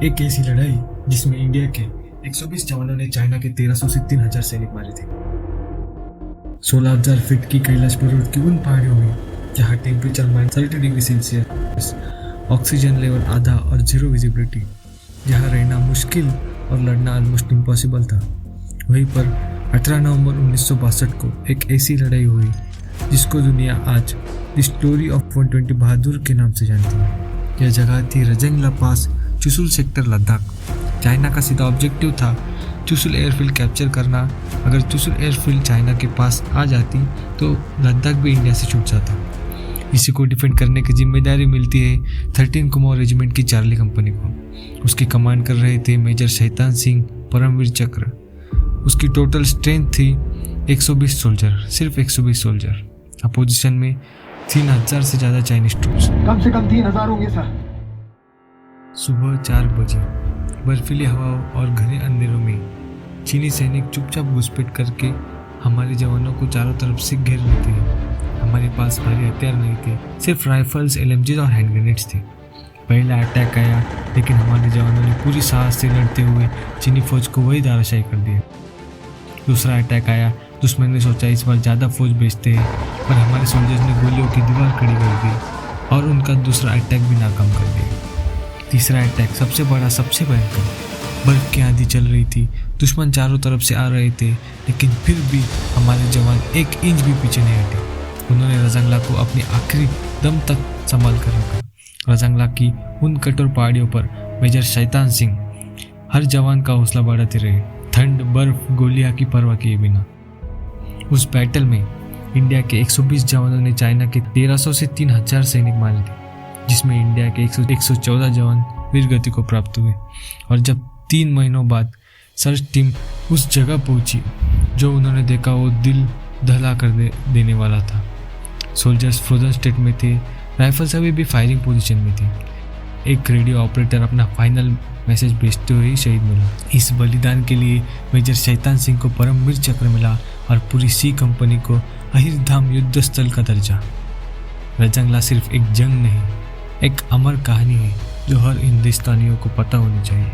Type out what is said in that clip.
एक ऐसी लड़ाई जिसमें इंडिया के 120 जवानों ने चाइना के 1300 से 3000 सैनिक मारे थे। 16,000 फीट की कैलाश पर्वत की उन पहाड़ियों में जहाँ temperature -30 degree Celsius, oxygen level आधा और जीरो विजिबिलिटी, जहाँ रहना मुश्किल और लड़ना ऑलमोस्ट इम्पॉसिबल था, वहीं पर 18 नवंबर 1962 को एक ऐसी लड़ाई हुई जिसको दुनिया आज द स्टोरी ऑफ 120 बहादुर के नाम से जानती है। यह जगह थी रजंगला पास, चुशुल सेक्टर, लद्दाख। चाइना का सीधा ऑब्जेक्टिव था चुशुल एयरफील्ड कैप्चर करना। अगर चुशुल एयरफील्ड चाइना के पास आ जाती तो लद्दाख भी इंडिया से छूट जाता। इसी को डिफेंड करने की जिम्मेदारी मिलती है 13 कुमाऊं रेजिमेंट की चार्ली कंपनी को। उसकी कमांड कर रहे थे मेजर शैतान सिंह, परमवीर चक्र। उसकी टोटल स्ट्रेंथ थी 120 सोल्जर, सिर्फ 120 सोल्जर। अपोजिशन में 3000 से ज़्यादा चाइनीज ट्रूप्स। कम से कम 3000 होंगे सर। सुबह 4 बजे बर्फीली हवाओं और घने अंधेरों में चीनी सैनिक चुपचाप घुसपैठ करके हमारे जवानों को चारों तरफ से घेर लेते हैं। हमारे पास भारी हथियार नहीं थे, सिर्फ राइफल्स, LMGs और हैंड ग्रेनेड्स थे। पहला अटैक आया, लेकिन हमारे जवानों ने पूरी साहस से लड़ते हुए चीनी फौज को वही धाराशायी कर दिया। दूसरा अटैक आया, दुश्मन ने सोचा इस बार ज़्यादा फौज भेजते हैं, पर हमारे सोल्जर्स ने गोलियों की दीवार खड़ी कर दी और उनका दूसरा अटैक भी नाकाम कर दिया। तीसरा अटैक सबसे बड़ा, सबसे भयंकर। बर्फ की आंधी चल रही थी, दुश्मन चारों तरफ से आ रहे थे, लेकिन फिर भी हमारे जवान 1 इंच भी पीछे नहीं हटे। उन्होंने रजंगला को अपनी आखिरी दम तक संभाल कर रखा। रजंगला की उन कठोर पहाड़ियों पर मेजर शैतान सिंह हर जवान का हौसला बढ़ाते रहे, ठंड, बर्फ, गोलियां की परवाह किए बिना। उस बैटल में इंडिया के 120 जवानों ने चाइना के 1300 से 3000 सैनिक मारे थे, जिसमें इंडिया के 114 जवान वीरगति को प्राप्त हुए। और जब 3 महीनों बाद सर्च टीम उस जगह पहुंची, जो उन्होंने देखा वो दिल दहला कर देने वाला था। सोल्जर्स फ्रोजन स्टेट में थे, राइफल्स अभी भी फायरिंग पोजीशन में थी। एक रेडियो ऑपरेटर अपना फाइनल मैसेज भेजते हुए ही शहीद मिला। इस बलिदान के लिए मेजर शैतान सिंह को परमवीर चक्र मिला और पूरी सी कंपनी को अहिरधाम युद्ध स्थल का दर्जा। रजंगला सिर्फ एक जंग नहीं, एक अमर कहानी है जो हर हिंदुस्तानियों को पता होनी चाहिए।